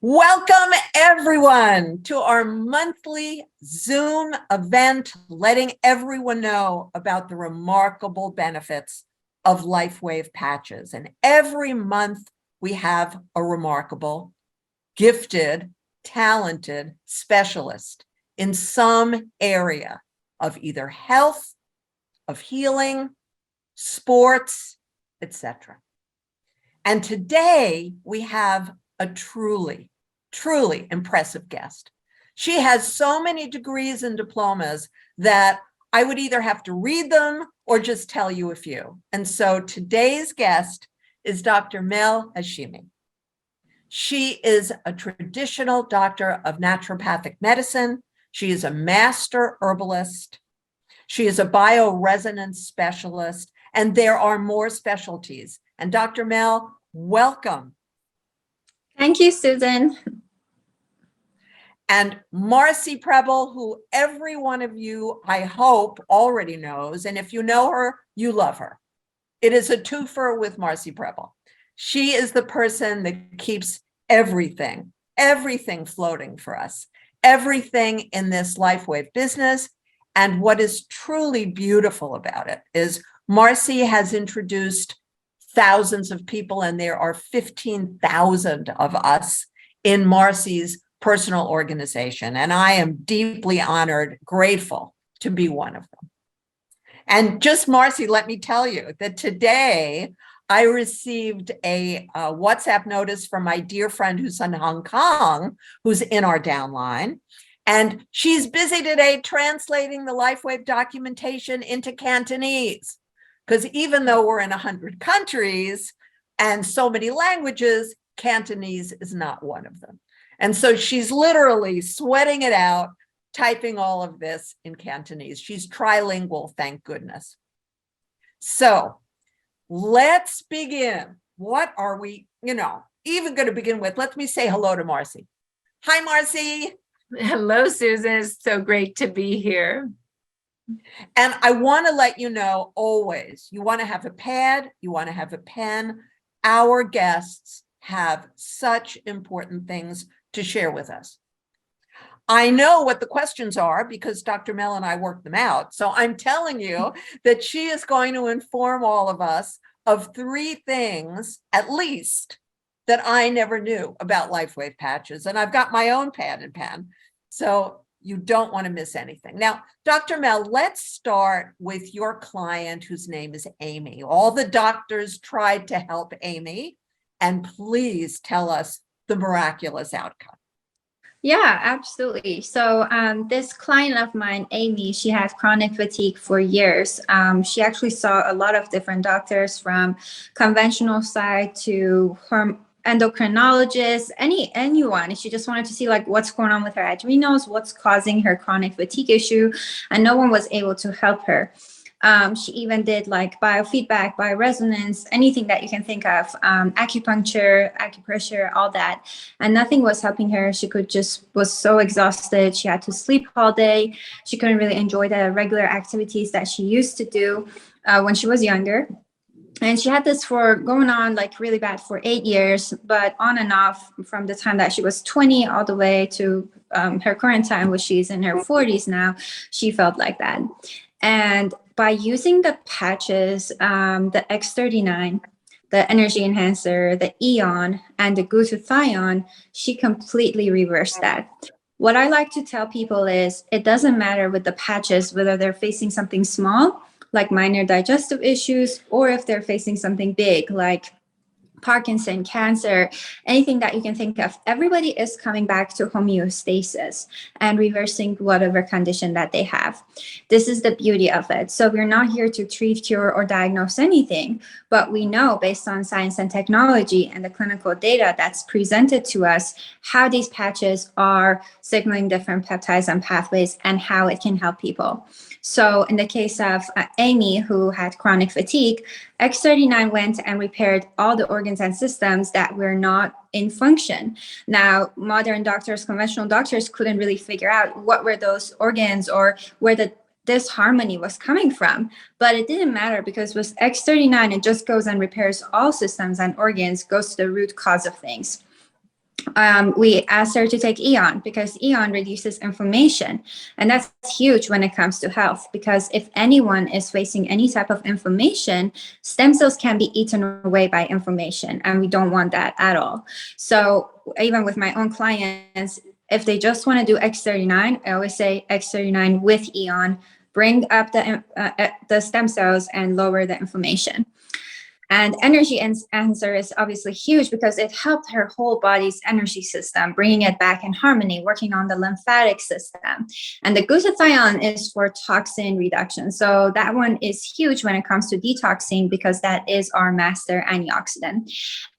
Welcome everyone to our monthly Zoom event, letting everyone know about the remarkable benefits of Lifewave patches. And every month we have a remarkable, gifted, talented specialist in some area of either health, of healing, sports, etc. And today we have a truly impressive guest. She has so many degrees and diplomas that I would either have to read them or just tell you a few. And so today's guest is Dr. Mel Hashemi. She is a traditional doctor of naturopathic medicine. She is a master herbalist. She is a bioresonance specialist, and there are more specialties. And Dr. Mel, welcome. Thank you, Susan. And Marcy Preble, who every one of you, I hope, already knows. And if you know her, you love her. It is a twofer with Marcy Preble. She is the person that keeps everything floating for us, everything in this Lifewave business. And what is truly beautiful about it is Marcy has introduced thousands of people, and there are 15,000 of us in Marcy's personal organization. And I am deeply honored, grateful to be one of them. And just Marcy, let me tell you that today I received a WhatsApp notice from my dear friend who's in Hong Kong, who's in our downline. And she's busy today translating the Lifewave documentation into Cantonese. Because even though we're in 100 countries and so many languages, Cantonese is not one of them. And so she's literally sweating it out, typing all of this in Cantonese. She's trilingual, thank goodness. So let's begin. What are we, even going to begin with? Let me say hello to Marcy. Hi, Marcy. Hello, Susan. It's so great to be here. And I want to let you know always, you want to have a pad, you want to have a pen. Our guests have such important things to share with us. I know what the questions are because Dr. Mel and I worked them out. So I'm telling you that she is going to inform all of us of 3 things, at least, that I never knew about Lifewave patches. And I've got my own pad and pen. So you don't want to miss anything. Now, Dr. Mel, let's start with your client whose name is Amy. All the doctors tried to help Amy, and please tell us the miraculous outcome. Yeah, absolutely. So this client of mine, Amy, she had chronic fatigue for years. She actually saw a lot of different doctors, from conventional side to endocrinologist, anyone. She just wanted to see what's going on with her adrenals, what's causing her chronic fatigue issue, and no one was able to help her. She even did biofeedback, bioresonance, anything that you can think of, acupuncture, acupressure, all that, and nothing was helping her. She was so exhausted. She had to sleep all day. She couldn't really enjoy the regular activities that she used to do when she was younger. And she had this for going on really bad for 8 years, but on and off from the time that she was 20 all the way to her current time, which she's in her 40s now, she felt like that. And by using the patches, the X39, the energy enhancer, the Eon, and the glutathione, she completely reversed that. What I like to tell people is it doesn't matter with the patches whether they're facing something small, like minor digestive issues, or if they're facing something big, like Parkinson, cancer, anything that you can think of. Everybody is coming back to homeostasis and reversing whatever condition that they have. This is the beauty of it. So we're not here to treat, cure, or diagnose anything, but we know based on science and technology and the clinical data that's presented to us how these patches are signaling different peptides and pathways and how it can help people. So in the case of Amy, who had chronic fatigue, X39 went and repaired all the organs and systems that were not in function. Now, modern doctors, conventional doctors couldn't really figure out what were those organs or where the disharmony was coming from. But it didn't matter, because with X39, it just goes and repairs all systems and organs, goes to the root cause of things. we asked her to take Eon because Eon reduces inflammation. And that's huge when it comes to health, because if anyone is facing any type of inflammation, stem cells can be eaten away by inflammation. And we don't want that at all. So even with my own clients, if they just want to do X39, I always say X39 with Eon, bring up the stem cells and lower the inflammation. And energy enhancer is obviously huge because it helped her whole body's energy system, bringing it back in harmony, working on the lymphatic system. And the glutathione is for toxin reduction. So that one is huge when it comes to detoxing because that is our master antioxidant.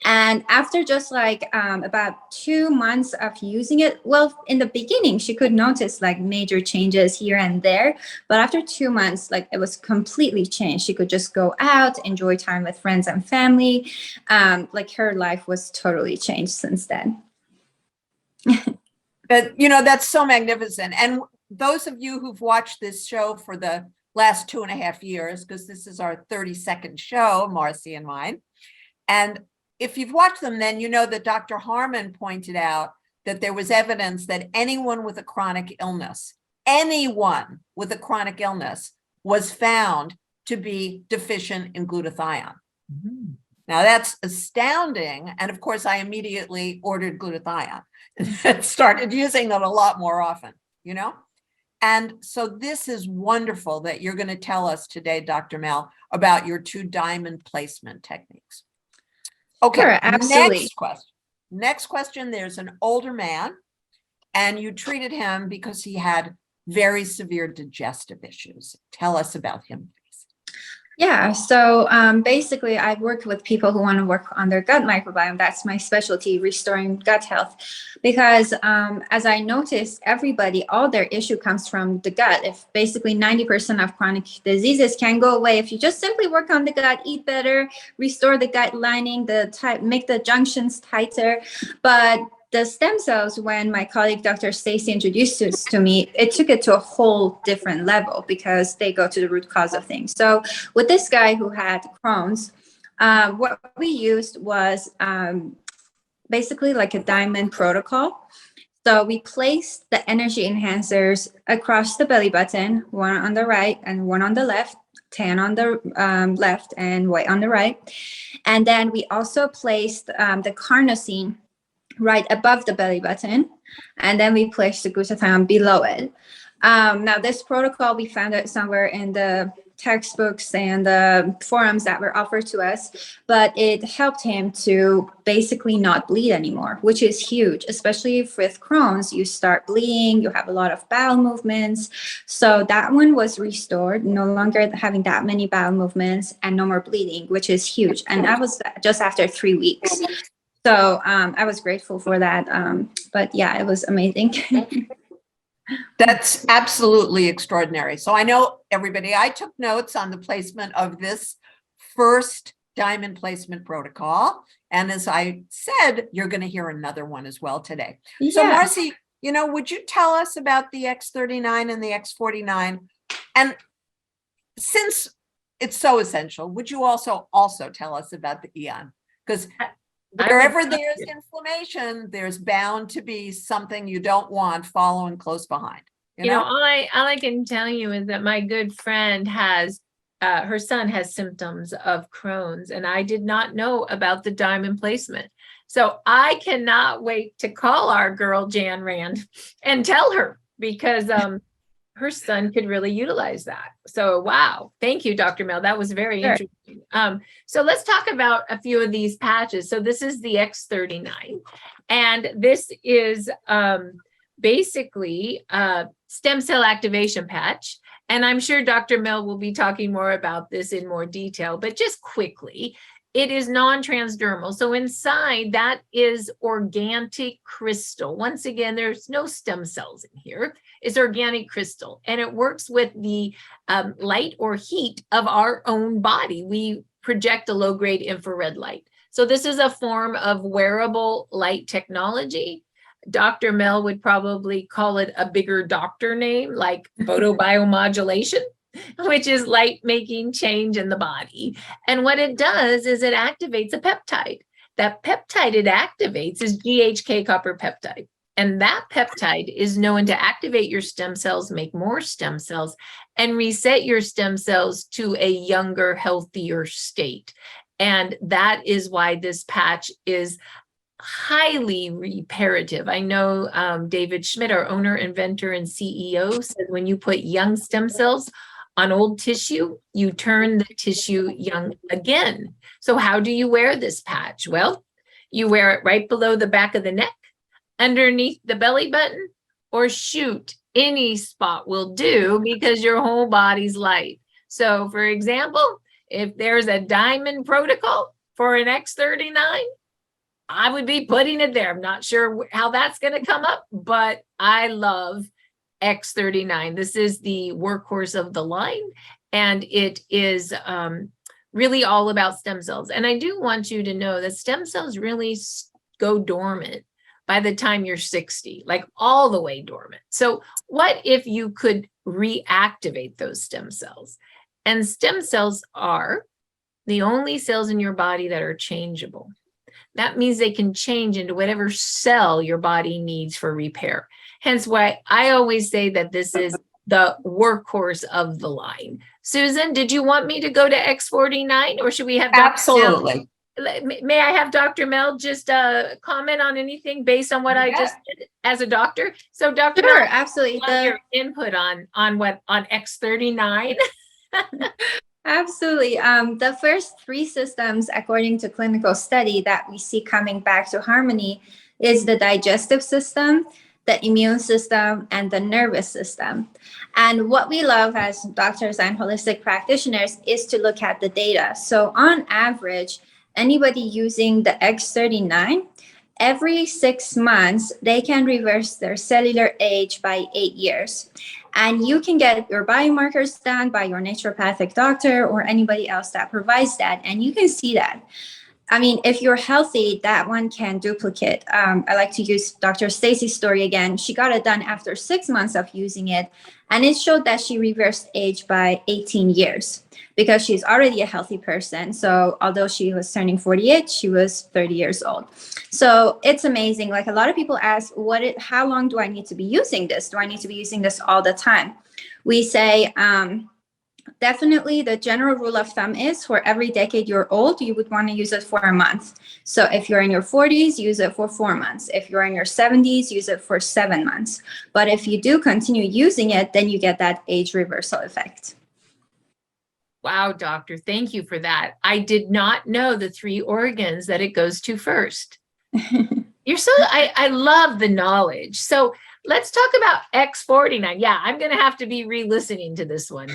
And after just like about 2 months of using it, well, in the beginning, she could notice like major changes here and there. But after 2 months, like it was completely changed. She could just go out, enjoy time with friends and family. Like her life was totally changed since then. But, you know, that's so magnificent. And those of you who've watched this show for the last 2.5 years, because this is our 32nd show, Marcy and mine. And if you've watched them, then you know that Dr. Harmon pointed out that there was evidence that anyone with a chronic illness was found to be deficient in glutathione. Mm-hmm. Now that's astounding. And of course, I immediately ordered glutathione and started using it a lot more often, you know? And so this is wonderful that you're going to tell us today, Dr. Mel, about your 2 diamond placement techniques. Okay, sure, absolutely. Next question, there's an older man and you treated him because he had very severe digestive issues. Tell us about him, please. Yeah, so basically I work with people who want to work on their gut microbiome. That's my specialty, restoring gut health. Because as I noticed, everybody, all their issue comes from the gut. If basically 90% of chronic diseases can go away if you just simply work on the gut, eat better, restore the gut lining, make the junctions tighter. But the stem cells, when my colleague Dr. Stacy introduced this to me, it took it to a whole different level because they go to the root cause of things. So with this guy who had Crohn's, what we used was basically like a diamond protocol. So we placed the energy enhancers across the belly button, one on the right and one on the left, tan on the left and white on the right. And then we also placed the carnosine right above the belly button, and then we placed the glutathione below it. Now this protocol, we found it somewhere in the textbooks and the forums that were offered to us, but it helped him to basically not bleed anymore, which is huge, especially with Crohn's. You start bleeding, you have a lot of bowel movements. So that one was restored, no longer having that many bowel movements and no more bleeding, which is huge. And that was just after 3 weeks. So I was grateful for that. But yeah, it was amazing. That's absolutely extraordinary. So I know everybody, I took notes on the placement of this first diamond placement protocol. And as I said, you're going to hear another one as well today. Yeah. So Marcy, you know, would you tell us about the X39 and the X49? And since it's so essential, would you also tell us about the Eon? Because wherever there's inflammation, there's bound to be something you don't want following close behind. You know, all I can tell you is that my good friend has, her son has symptoms of Crohn's, and I did not know about the diamond placement. So I cannot wait to call our girl Jan Rand and tell her, because her son could really utilize that. So, wow. Thank you, Dr. Mel. That was very interesting. So let's talk about a few of these patches. So this is the X39, and this is basically a stem cell activation patch. And I'm sure Dr. Mel will be talking more about this in more detail, but just quickly, it is non-transdermal. So inside that is organic crystal. Once again, there's no stem cells in here. It's organic crystal, and it works with the light or heat of our own body. We project a low-grade infrared light. So this is a form of wearable light technology. Dr. Mel would probably call it a bigger doctor name, like photobiomodulation, which is light making change in the body. And what it does is it activates a peptide that peptide it activates is GHK copper peptide. And that peptide is known to activate your stem cells, make more stem cells, and reset your stem cells to a younger, healthier state. And that is why this patch is highly reparative. I know David Schmidt, our owner, inventor, and CEO, said when you put young stem cells on old tissue, you turn the tissue young again. So how do you wear this patch? Well, you wear it right below the back of the neck, underneath the belly button, or shoot, any spot will do because your whole body's light. So for example, if there's a diamond protocol for an X39, I would be putting it there. I'm not sure how that's going to come up, but I love X39. This is the workhorse of the line, and it is really all about stem cells. And I do want you to know that stem cells really go dormant by the time you're 60, like all the way dormant. So what if you could reactivate those stem cells? And stem cells are the only cells in your body that are changeable. That means they can change into whatever cell your body needs for repair. Hence why I always say that this is the workhorse of the line. Susan, did you want me to go to X49, or should we have Dr. Absolutely. Mel? May I have Dr. Mel just comment on anything based on what I just did as a doctor? So Dr. Sure, Mel, absolutely. your input on X39. Absolutely. The first three systems, according to clinical study, that we see coming back to harmony is the digestive system, the immune system, and the nervous system. And what we love as doctors and holistic practitioners is to look at the data. So on average, anybody using the X39, every 6 months, they can reverse their cellular age by 8 years. And you can get your biomarkers done by your naturopathic doctor or anybody else that provides that. And you can see that. I mean, if you're healthy, that one can duplicate. I like to use Dr. Stacy's story again. She got it done after 6 months of using it. And it showed that she reversed age by 18 years because she's already a healthy person. So although she was turning 48, she was 30 years old. So it's amazing. Like a lot of people ask, how long do I need to be using this? Do I need to be using this all the time? We say, definitely the general rule of thumb is for every decade you're old, you would want to use it for a month. So if you're in your 40s, use it for 4 months. If you're in your 70s, use it for 7 months. But if you do continue using it, then you get that age reversal effect. Wow, doctor, thank you for that. I did not know the 3 organs that it goes to first. I love the knowledge. So let's talk about X49. Yeah, I'm going to have to be re-listening to this one.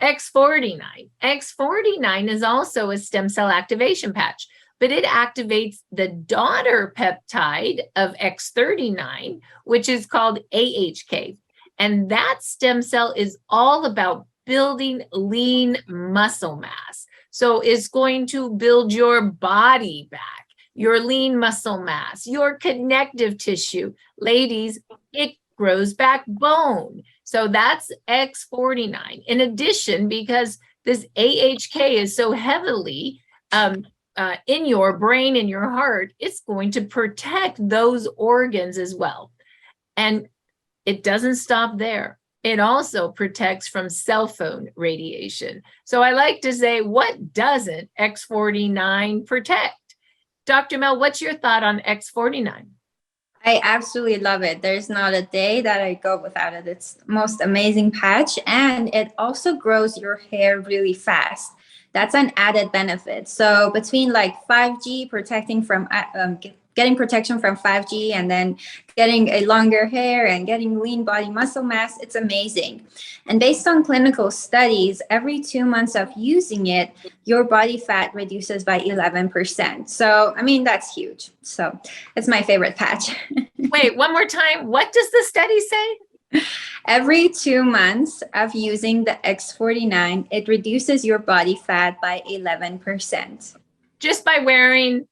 X49. X49 is also a stem cell activation patch, but it activates the daughter peptide of X39, which is called AHK. And that stem cell is all about building lean muscle mass. So it's going to build your body back, your lean muscle mass, your connective tissue. Ladies, it grows back bone. So that's X49. In addition, because this AHK is so heavily in your brain, in your heart, it's going to protect those organs as well. And it doesn't stop there. It also protects from cell phone radiation. So I like to say, what doesn't X49 protect? Dr. Mel, what's your thought on X49? I absolutely love it. There's not a day that I go without it. It's the most amazing patch, and it also grows your hair really fast. That's an added benefit. So between like 5G protecting from getting protection from 5G and then getting a longer hair and getting lean body muscle mass, it's amazing. And based on clinical studies, every 2 months of using it, your body fat reduces by 11%. So, I mean, that's huge. So it's my favorite patch. Wait, one more time. What does the study say? Every 2 months of using the X49, it reduces your body fat by 11%. Just by wearing?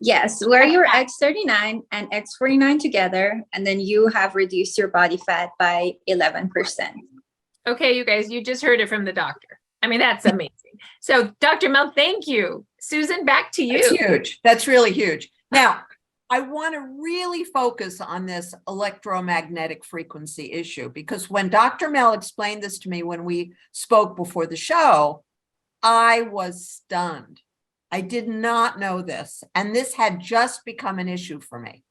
Yes, wear your X39 and X49 together, and then you have reduced your body fat by 11%. Okay, you guys, you just heard it from the doctor. I mean, that's amazing. So Dr. Mel, thank you. Susan, back to That's you. huge. That's really huge. Now, I want to really focus on this electromagnetic frequency issue, because when Dr. Mel explained this to me when we spoke before the show, I was stunned. I did not know this, and this had just become an issue for me.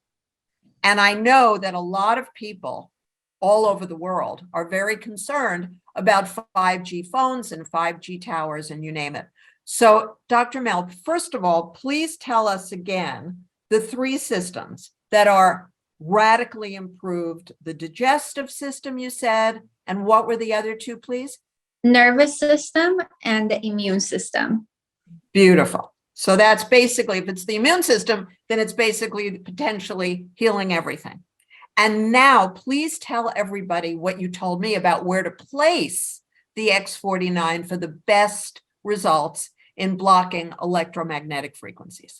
And I know that a lot of people all over the world are very concerned about 5G phones and 5G towers and you name it. So, Dr. Mel, first of all, please tell us again the 3 systems that are radically improved. The digestive system, you said, and what were the other 2, please? Nervous system and the immune system. Beautiful. So that's basically, if it's the immune system, then it's basically potentially healing everything. And now please tell everybody what you told me about where to place the X49 for the best results in blocking electromagnetic frequencies.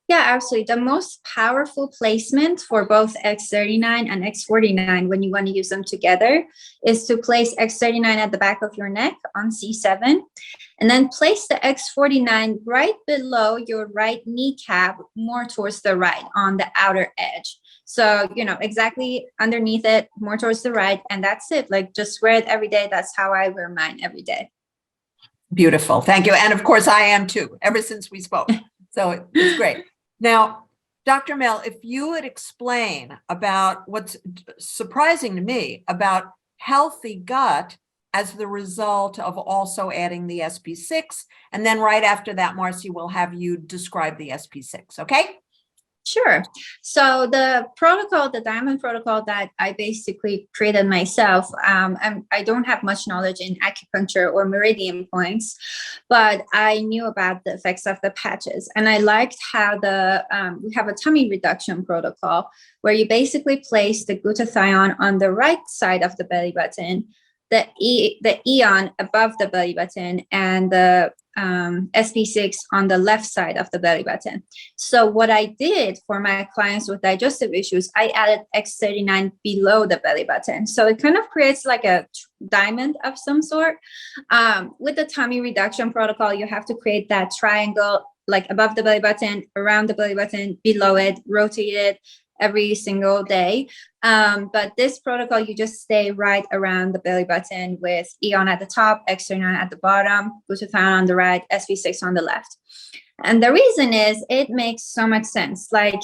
Yeah, absolutely. The most powerful placement for both X39 and X49 when you want to use them together is to place X39 at the back of your neck on C7, and then place the X49 right below your right kneecap, more towards the right on the outer edge. So, exactly underneath it, more towards the right, and that's it. Like, just wear it every day. That's how I wear mine every day. Beautiful. Thank you. And of course, I am too, ever since we spoke. So it's great. Now, Dr. Mel, if you would explain about what's surprising to me about healthy gut as the result of also adding the SP6. And then right after that, Marcy will have you describe the SP6, okay? Sure. So the protocol, the diamond protocol that I basically created myself, I don't have much knowledge in acupuncture or meridian points, but I knew about the effects of the patches. And I liked how we have a tummy reduction protocol where you basically place the glutathione on the right side of the belly button, the Eon above the belly button, and the SP6 on the left side of the belly button. So what I did for my clients with digestive issues, I added X39 below the belly button. So it kind of creates like a diamond of some sort. With the tummy reduction protocol, you have to create that triangle, like above the belly button, around the belly button, below it, rotate it every single day. But this protocol, you just stay right around the belly button with Eon at the top, X39 at the bottom, glutathione on the right, SP6 on the left. And the reason is it makes so much sense. Like,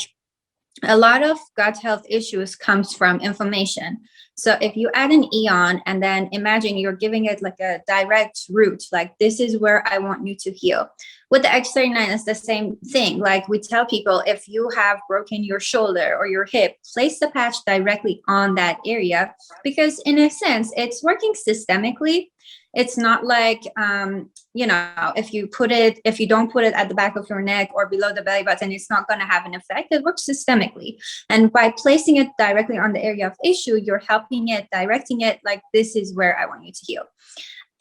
a lot of gut health issues comes from inflammation. So if you add an Eon and then imagine you're giving it like a direct route, like this is where I want you to heal. With the X39, it's the same thing. Like, we tell people, if you have broken your shoulder or your hip, place the patch directly on that area, because in a sense, it's working systemically. It's not like, if you don't put it at the back of your neck or below the belly button, it's not going to have an effect. It works systemically. And by placing it directly on the area of issue, you're helping it, directing it, like, this is where I want you to heal.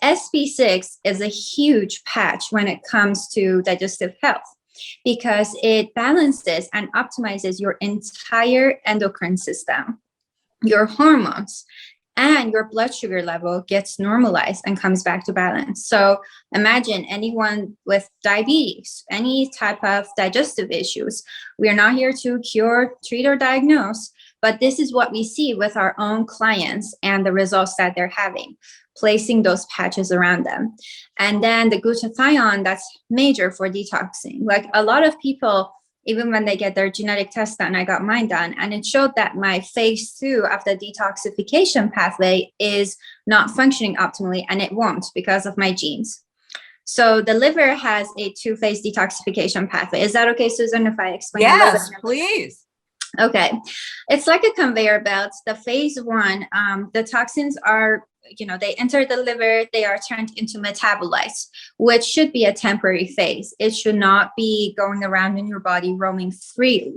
SP6 is a huge patch when it comes to digestive health, because it balances and optimizes your entire endocrine system, your hormones, and your blood sugar level gets normalized and comes back to balance. So imagine anyone with diabetes, any type of digestive issues. We are not here to cure, treat, or diagnose, but this is what we see with our own clients and the results that they're having, placing those patches around them. And then the glutathione, that's major for detoxing. Like, a lot of people, even when they get their genetic test done, I got mine done, and it showed that my phase 2 of the detoxification pathway is not functioning optimally, and it won't because of my genes. So the liver has a 2-phase detoxification pathway. Is that okay, Susan, if I explain? Yes, please. Okay. It's like a conveyor belt. The phase 1, the toxins are, they enter the liver, they are turned into metabolites, which should be a temporary phase. It should not be going around in your body roaming freely.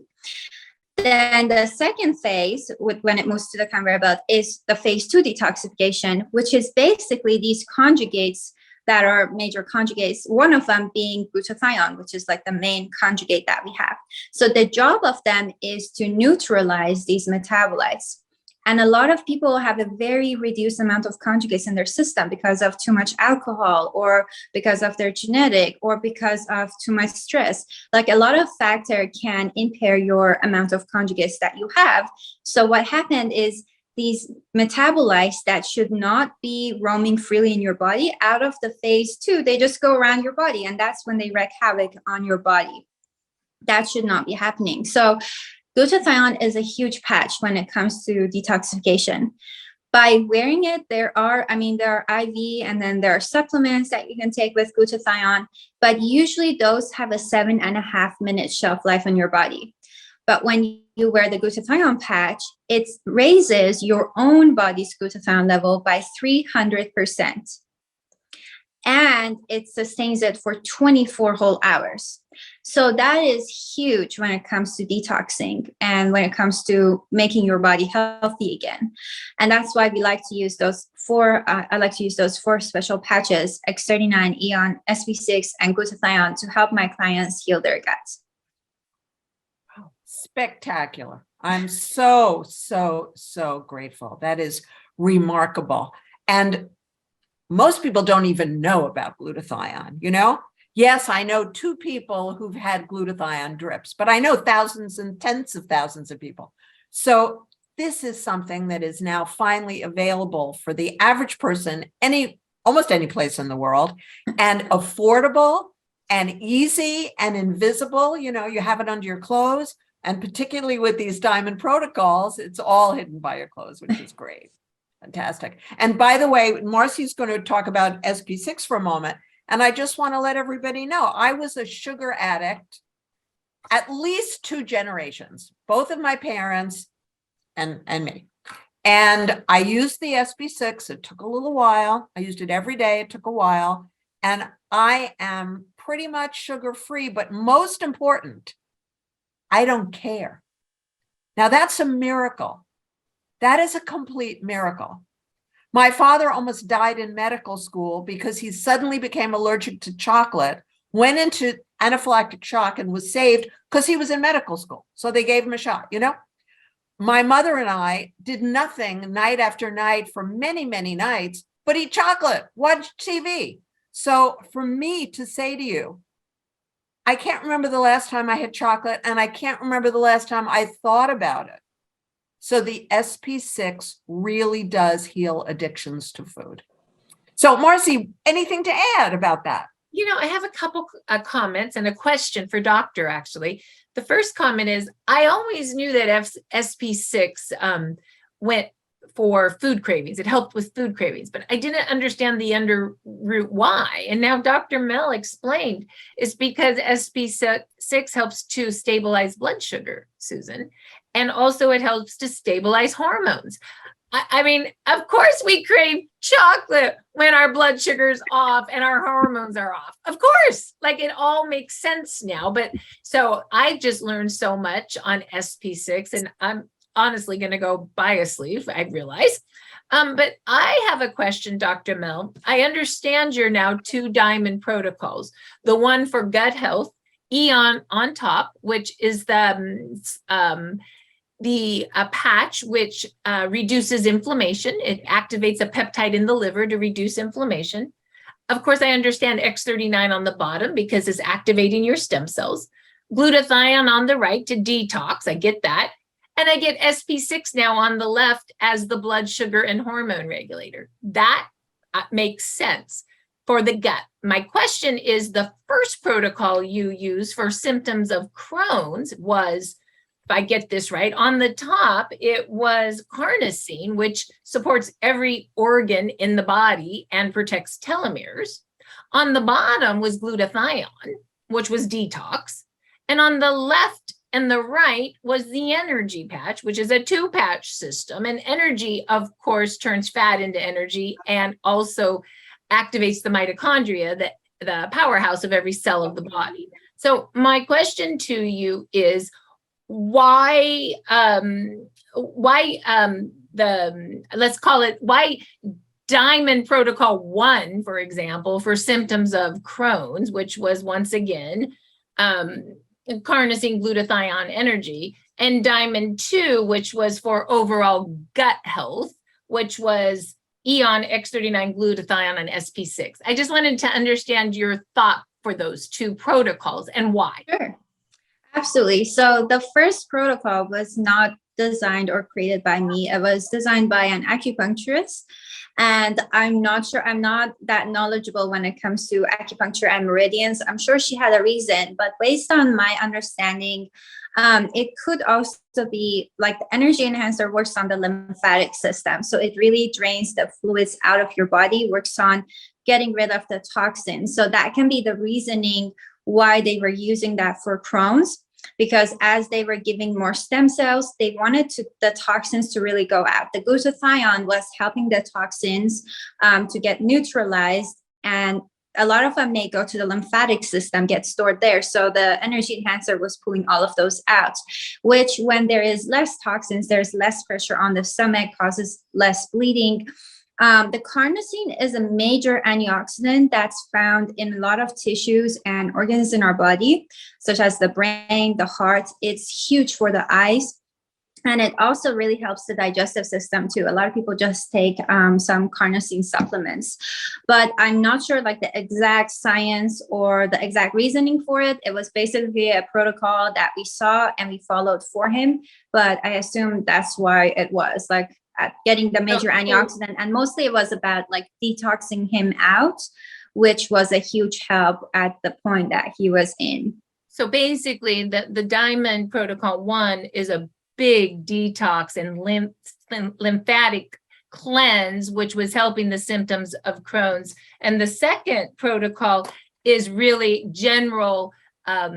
Then the second phase, when it moves to the conveyor belt, is the phase 2 detoxification, which is basically these conjugates that are major conjugates, one of them being glutathione, which is like the main conjugate that we have. So the job of them is to neutralize these metabolites. And a lot of people have a very reduced amount of conjugates in their system because of too much alcohol, or because of their genetic, or because of too much stress. Like, a lot of factor can impair your amount of conjugates that you have. So what happened is, these metabolites that should not be roaming freely in your body, out of the phase 2, they just go around your body, and that's when they wreak havoc on your body. That should not be happening. So glutathione is a huge patch when it comes to detoxification. By wearing it, there are IV, and then there are supplements that you can take with glutathione, but usually those have a 7.5-minute shelf life on your body. But when you wear the glutathione patch, it raises your own body's glutathione level by 300%. And it sustains it for 24 whole hours. So that is huge when it comes to detoxing and when it comes to making your body healthy again. And that's why we like to use those I like to use those 4 special patches: X39, Eon, SP6, and glutathione, to help my clients heal their guts. Spectacular. I'm so grateful. That is remarkable. And most people don't even know about glutathione, you know? Yes, I know 2 people who've had glutathione drips, but I know thousands and tens of thousands of people. So this is something that is now finally available for the average person, almost any place in the world, and affordable and easy and invisible. You know, you have it under your clothes, and particularly with these diamond protocols, it's all hidden by your clothes, which is great. Fantastic. And by the way, Marcy's going to talk about SP6 for a moment. And I just want to let everybody know, I was a sugar addict at least 2 generations, both of my parents and me. And I used the SP6. It took a little while. I used it every day. It took a while. And I am pretty much sugar-free, but most important, I don't care. Now that's a miracle. That is a complete miracle. My father almost died in medical school because he suddenly became allergic to chocolate, went into anaphylactic shock, and was saved because he was in medical school. So they gave him a shot, you know? My mother and I did nothing night after night for many, many nights, but eat chocolate, watch TV. So for me to say to you, I can't remember the last time I had chocolate, and I can't remember the last time I thought about it. So the SP6 really does heal addictions to food. So Marcy, anything to add about that? You know, I have a couple comments and a question for Doctor, actually. The first comment is, I always knew that SP6 went for food cravings. It helped with food cravings, but I didn't understand the underroot why. And now Dr. Mel explained it's because SP6 helps to stabilize blood sugar, Susan. And also it helps to stabilize hormones. I mean, of course we crave chocolate when our blood sugar's off and our hormones are off. Of course, like, it all makes sense now. But so I just learned so much on SP6, and I'm honestly going to go buy a sleeve, I realize. But I have a question, Dr. Mel. I understand you're now 2 diamond protocols, the one for gut health, Eon on top, which is the patch which reduces inflammation. It activates a peptide in the liver to reduce inflammation. Of course, I understand X39 on the bottom because it's activating your stem cells. Glutathione on the right to detox. I get that. And I get SP6 now on the left as the blood sugar and hormone regulator. That makes sense for the gut. My question is, the first protocol you use for symptoms of Crohn's was, if I get this right, on the top, it was carnosine, which supports every organ in the body and protects telomeres. On the bottom was glutathione, which was detox. And on the left and the right was the energy patch, which is a 2-patch system. And energy, of course, turns fat into energy and also activates the mitochondria, the powerhouse of every cell of the body. So my question to you is, why Diamond Protocol 1, for example, for symptoms of Crohn's, which was once again carnosine, glutathione, energy, and Diamond 2, which was for overall gut health, which was Eon, X39 glutathione, and SP6. I just wanted to understand your thought for those two protocols and why. Sure. Absolutely. So the first protocol was not designed or created by me. It was designed by an acupuncturist. And I'm not sure, I'm not that knowledgeable when it comes to acupuncture and meridians. I'm sure she had a reason, but based on my understanding, it could also be like the energy enhancer works on the lymphatic system. So it really drains the fluids out of your body, works on getting rid of the toxins. So that can be the reasoning why they were using that for Crohn's, because as they were giving more stem cells, they wanted the toxins to really go out. The glutathione was helping the toxins to get neutralized, and a lot of them may go to the lymphatic system, get stored there. So the energy enhancer was pulling all of those out, which when there is less toxins, there's less pressure on the stomach, causes less bleeding. The carnosine is a major antioxidant that's found in a lot of tissues and organs in our body, such as the brain, the heart. It's huge for the eyes. And it also really helps the digestive system too. A lot of people just take some carnosine supplements, but I'm not sure like the exact science or the exact reasoning for it. It was basically a protocol that we saw and we followed for him. But I assume that's why it was like getting the major antioxidant. And mostly it was about like detoxing him out, which was a huge help at the point that he was in. So basically the Diamond Protocol 1 is a big detox and lymphatic cleanse, which was helping the symptoms of Crohn's. And the second protocol is really general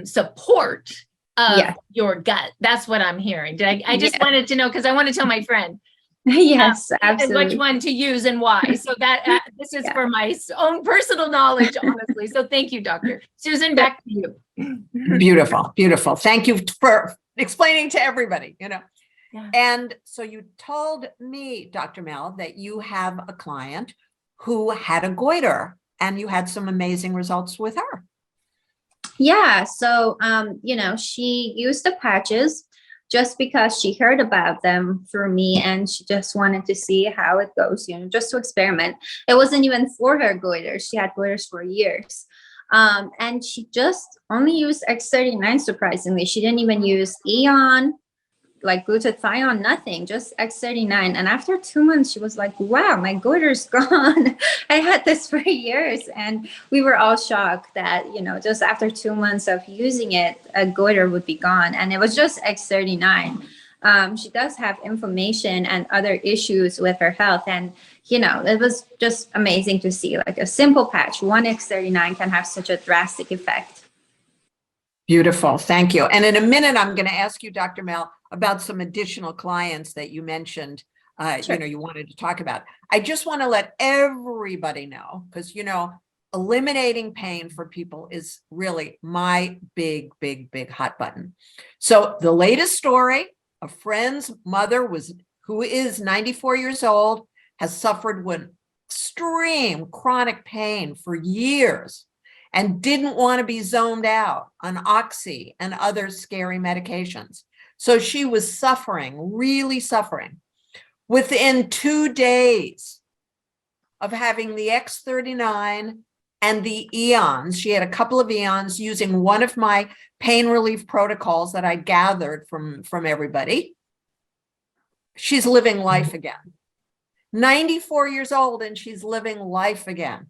support of your gut. That's what I'm hearing. I just wanted to know, because I want to tell my friend. Yes, absolutely. Which one to use and why. So that this is for my own personal knowledge, honestly. So thank you, Doctor. Susan, back to you. Beautiful, beautiful. Thank you for explaining to everybody, Yeah. And so you told me, Dr. Mel, that you have a client who had a goiter and you had some amazing results with her. Yeah. So, she used the patches just because she heard about them through me and she just wanted to see how it goes, just to experiment. It wasn't even for her goiters. She had goiters for years. And she just only used X39, surprisingly. She didn't even use Eon, like glutathione, nothing, just X39. And after 2 months, she was like, wow, my goiter's gone. I had this for years. And we were all shocked that, just after 2 months of using it, a goiter would be gone. And it was just X39. She does have inflammation and other issues with her health. And, it was just amazing to see like a simple patch, one X39 can have such a drastic effect. Beautiful. Thank you. And in a minute, I'm going to ask you, Dr. Mel, about some additional clients that you mentioned, Sure. You wanted to talk about. I just want to let everybody know, because, eliminating pain for people is really my big, big, big hot button. So the latest story, a friend's mother who is 94 years old, has suffered with extreme chronic pain for years and didn't want to be zoned out on Oxy and other scary medications. So she was suffering, really suffering. Within 2 days of having the X39 and the Eons, she had a couple of Eons using one of my pain relief protocols that I gathered from everybody. She's living life again. 94 years old and she's living life again.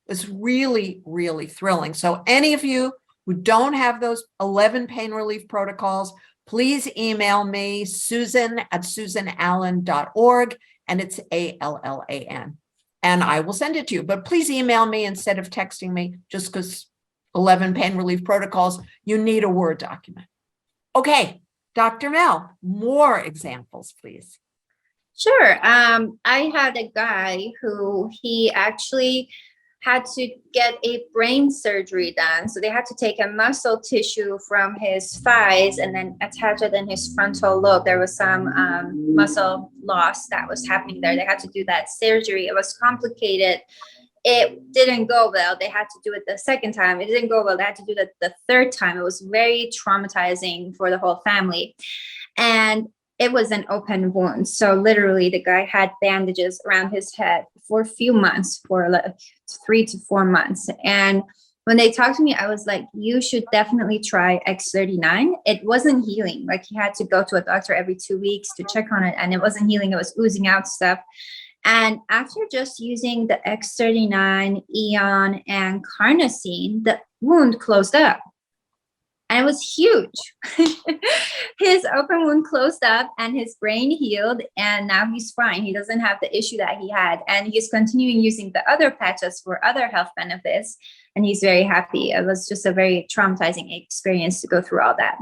It's really, really thrilling. So any of you who don't have those 11 pain relief protocols, please email me, susan@susanallan.org, and it's ALLAN. And I will send it to you. But please email me instead of texting me, just because 11 pain relief protocols, you need a Word document. Okay, Dr. Mel, more examples, please. Sure. I had a guy who he actually had to get a brain surgery done. So they had to take a muscle tissue from his thighs and then attach it in his frontal lobe. There was some muscle loss that was happening there. They had to do that surgery. It was complicated. It didn't go well. They had to do it the second time. It didn't go well. They had to do it the third time. It was very traumatizing for the whole family. And it was an open wound. So literally the guy had bandages around his head for a few months, for like 3 to 4 months. And when they talked to me, I was like, you should definitely try X39. It wasn't healing. Like, he had to go to a doctor every 2 weeks to check on it, and it wasn't healing. It was oozing out stuff. And after just using the X39, Eon, and Carnosine, the wound closed up. And it was huge. His open wound closed up and his brain healed, and now he's fine. He doesn't have the issue that he had. And he's continuing using the other patches for other health benefits. And he's very happy. It was just a very traumatizing experience to go through all that.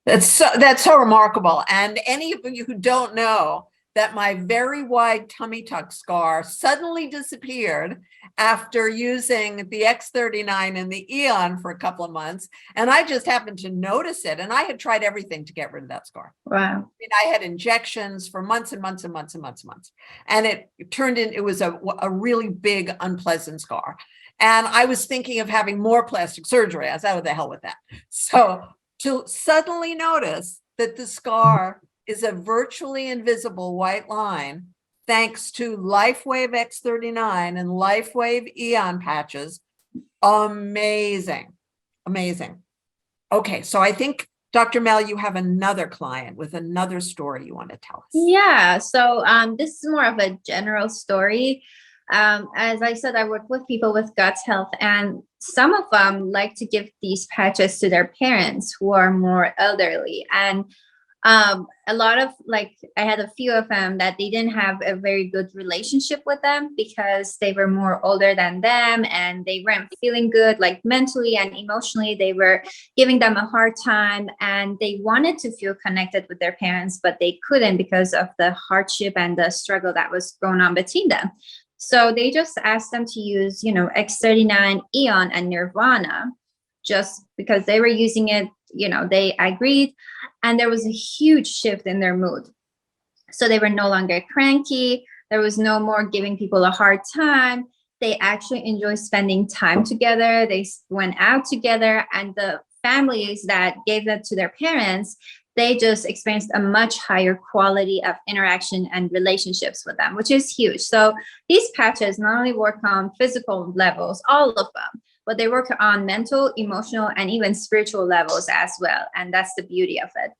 That's so remarkable. And any of you who don't know that my very wide tummy tuck scar suddenly disappeared after using the X39 and the Eon for a couple of months. And I just happened to notice it. And I had tried everything to get rid of that scar. Wow. I mean, I had injections for months and months and months and months and months. And it turned in, it was a really big, unpleasant scar. And I was thinking of having more plastic surgery. I said, what the hell with that? So to suddenly notice that the scar is a virtually invisible white line, thanks to Lifewave X39 and Lifewave Eon patches. Amazing, amazing. Okay, so I think, Dr. Mel, you have another client with another story you want to tell us. Yeah, so this is more of a general story. As I said, I work with people with gut health, and some of them like to give these patches to their parents who are more elderly. And a lot of, like, I had a few of them that they didn't have a very good relationship with them because they were more older than them and they weren't feeling good, like mentally and emotionally. They were giving them a hard time, and they wanted to feel connected with their parents, but they couldn't because of the hardship and the struggle that was going on between them. So they just asked them to use, X39, Eon, and Nirvana, just because they were using it. They agreed, and there was a huge shift in their mood. So they were no longer cranky. There was no more giving people a hard time. They actually enjoyed spending time together. They went out together, and the families that gave that to their parents, they just experienced a much higher quality of interaction and relationships with them, which is huge. So these patches not only work on physical levels, all of them, but they work on mental, emotional, and even spiritual levels as well. And that's the beauty of it.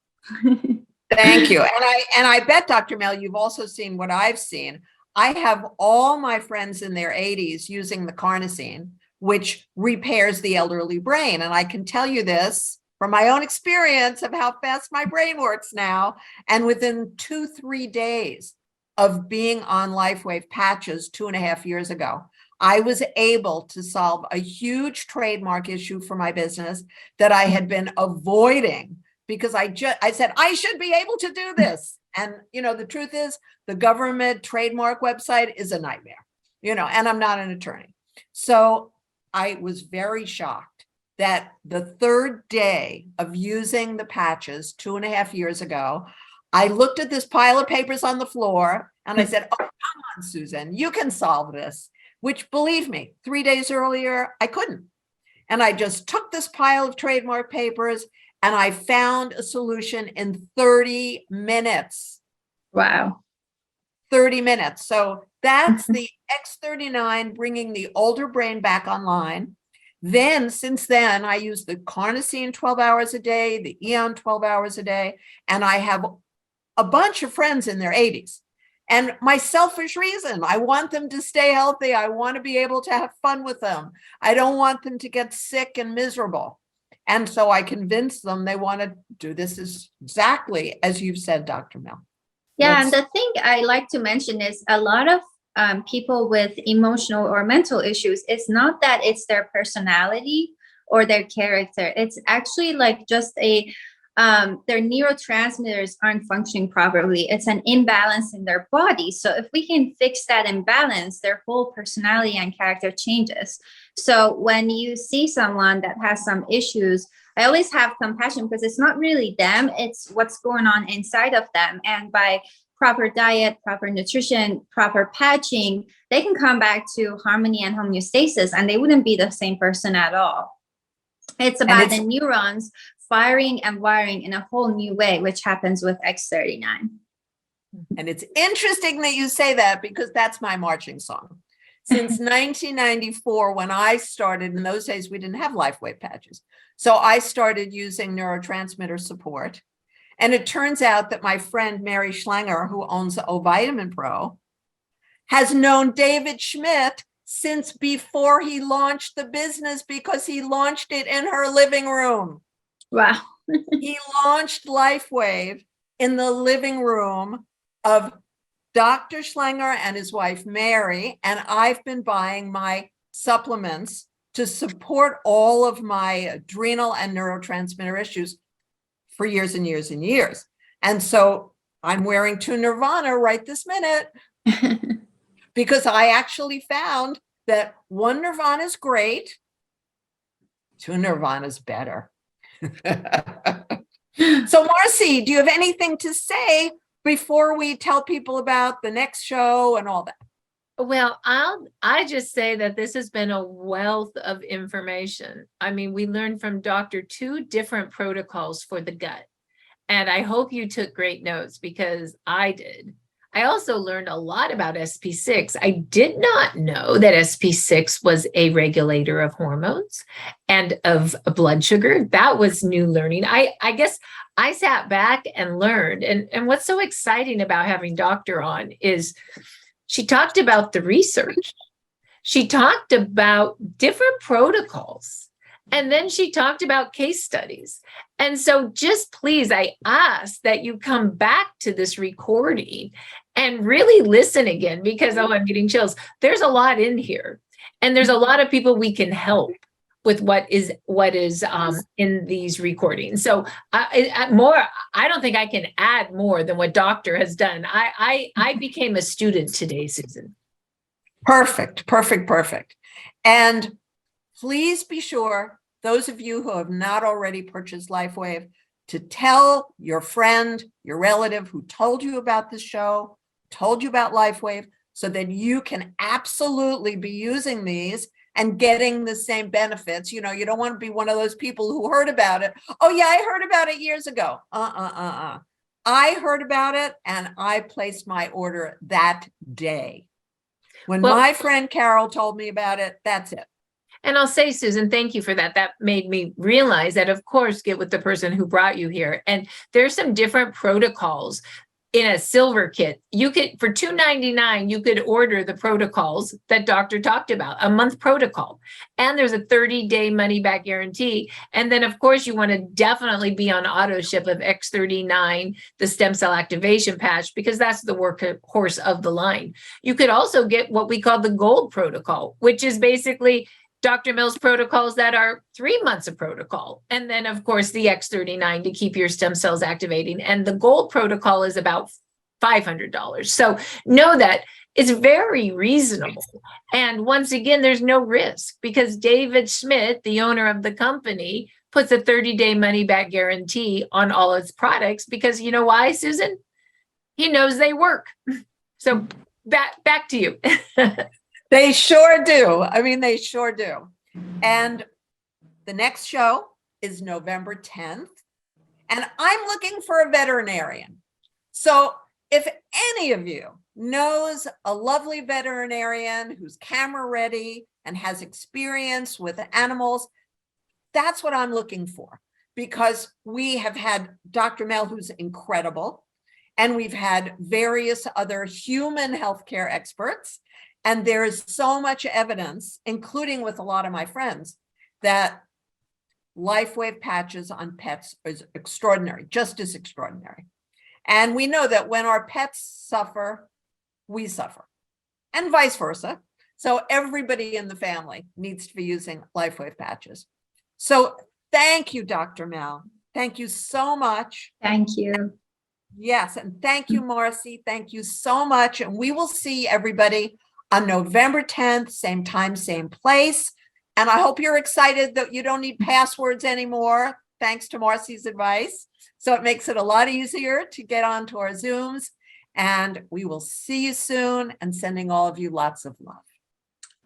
Thank you. And I bet, Dr. Mel, you've also seen what I've seen. I have all my friends in their 80s using the carnosine, which repairs the elderly brain. And I can tell you this from my own experience of how fast my brain works now. And within 2-3 days of being on Lifewave patches 2.5 years ago, I was able to solve a huge trademark issue for my business that I had been avoiding because I said, I should be able to do this. And, the truth is the government trademark website is a nightmare, and I'm not an attorney. So I was very shocked that the third day of using the patches 2.5 years ago, I looked at this pile of papers on the floor and I said, oh, come on, Susan, you can solve this, which, believe me, 3 days earlier, I couldn't. And I just took this pile of trademark papers and I found a solution in 30 minutes. Wow. 30 minutes. So that's the X39 bringing the older brain back online. Then, since then, I use the carnosine 12 hours a day, the Eon 12 hours a day, and I have a bunch of friends in their 80s. And my selfish reason, I want them to stay healthy. I want to be able to have fun with them. I don't want them to get sick and miserable. And so I convinced them they want to do this exactly as you've said, Dr. Mel. Yeah, and the thing I like to mention is a lot of people with emotional or mental issues, it's not that it's their personality or their character. It's actually like just their neurotransmitters aren't functioning properly. It's an imbalance in their body. So if we can fix that imbalance, their whole personality and character changes. So when you see someone that has some issues, I always have compassion because it's not really them, it's what's going on inside of them. And by proper diet, proper nutrition, proper patching, they can come back to harmony and homeostasis, and they wouldn't be the same person at all. It's about the neurons firing and wiring in a whole new way, which happens with X39. And it's interesting that you say that, because that's my marching song. Since 1994, when I started, in those days, we didn't have Lifewave patches. So I started using neurotransmitter support. And it turns out that my friend Mary Schlanger, who owns O Vitamin Pro, has known David Schmidt since before he launched the business, because he launched it in her living room. Wow. He launched Lifewave in the living room of Dr. Schlanger and his wife, Mary, and I've been buying my supplements to support all of my adrenal and neurotransmitter issues for years and years and years. And so I'm wearing 2 Nirvana right this minute, because I actually found that 1 Nirvana is great, 2 Nirvana is better. So Marcy, do you have anything to say before we tell people about the next show and all that? Well, I just say that this has been a wealth of information. I mean, we learned from Doctor 2 different protocols for the gut. And I hope you took great notes, because I did. I also learned a lot about SP6. I did not know that SP6 was a regulator of hormones and of blood sugar. That was new learning. I guess I sat back and learned. And what's so exciting about having Doctor on is she talked about the research. She talked about different protocols. And then she talked about case studies. And so just please, I ask that you come back to this recording and really listen again, because, oh, I'm getting chills. There's a lot in here. And there's a lot of people we can help with what is in these recordings. So I don't think I can add more than what Doctor has done. I became a student today, Susan. Perfect, perfect, perfect. And please be sure, those of you who have not already purchased Lifewave, to tell your friend, your relative who told you about this show, told you about Lifewave, so that you can absolutely be using these and getting the same benefits. You know, you don't want to be one of those people who heard about it. Oh yeah, I heard about it years ago. I heard about it and I placed my order that day. When my friend Carol told me about it, that's it. And I'll say, Susan, thank you for that. That made me realize that, of course, get with the person who brought you here. And there's some different protocols in a silver kit. You could, for $2.99, you could order the protocols that Doctor talked about, a month protocol. And there's a 30-day money-back guarantee. And then, of course, you want to definitely be on auto ship of X39, the stem cell activation patch, because that's the workhorse of the line. You could also get what we call the gold protocol, which is basically Dr. Mills protocols that are 3 months of protocol. And then, of course, the X39 to keep your stem cells activating. And the gold protocol is about $500. So know that it's very reasonable. And once again, there's no risk, because David Schmidt, the owner of the company, puts a 30-day money-back guarantee on all its products, because you know why, Susan? He knows they work. So back to you. They sure do. I mean, they sure do. And the next show is November 10th. And I'm looking for a veterinarian. So if any of you knows a lovely veterinarian who's camera ready and has experience with animals, that's what I'm looking for. Because we have had Dr. Mel, who's incredible, and we've had various other human healthcare experts. And there is so much evidence, including with a lot of my friends, that Lifewave patches on pets is extraordinary, just as extraordinary. And we know that when our pets suffer, we suffer, and vice versa. So everybody in the family needs to be using Lifewave patches. So thank you, Dr. Mel. Thank you so much. Thank you. Yes, and thank you, Marcy. Thank you so much. And we will see everybody on November 10th, same time, same place. And I hope you're excited that you don't need passwords anymore, thanks to Marcy's advice. So it makes it a lot easier to get onto our Zooms. And we will see you soon, and sending all of you lots of love.